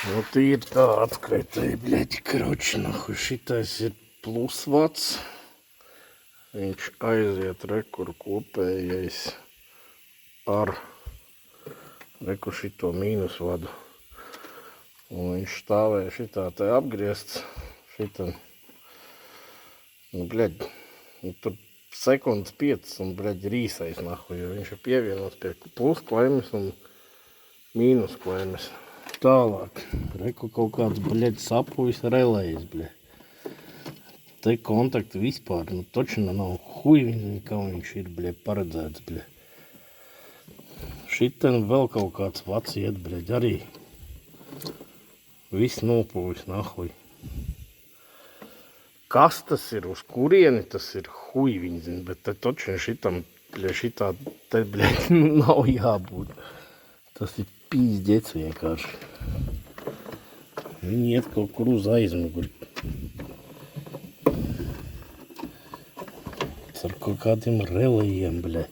Вот ir tā atskaitēji, bļaļ, kroči, nahuj, šitais ir plusvats. Viņš aiziet rekur kopējais ar reku šito mīnusvadu. Un viņš stāvēja šitā te apgriezts, šitā, bļaļ, tur sekundes 5 un, bļaļ, rīsais, nahuj, jo viņš ir pievienots pie plus klemmes un mīnus klemmes. Tālāk, reku kaut kāds, bļaļ, sapuvis relējs, bļaļ. Te kontakti vispār, nu točina nav huj, kā viņš ir, bļaļ, paredzēts, bļaļ. Šiten vēl kaut kāds vats iet, bļaļ, arī. Viss nopūvis, nahuj. Kas tas ir, uz kurieni tas ir, huj, viņi zina, bet te točina šitam, bļaļ, šitā, te, bļaļ, nav jābūt. Tas ir pīzdets vienkārši. Viņi iet kaut kur uz aizmuguri. Ar kaut kādiem relējiem, bļaļ.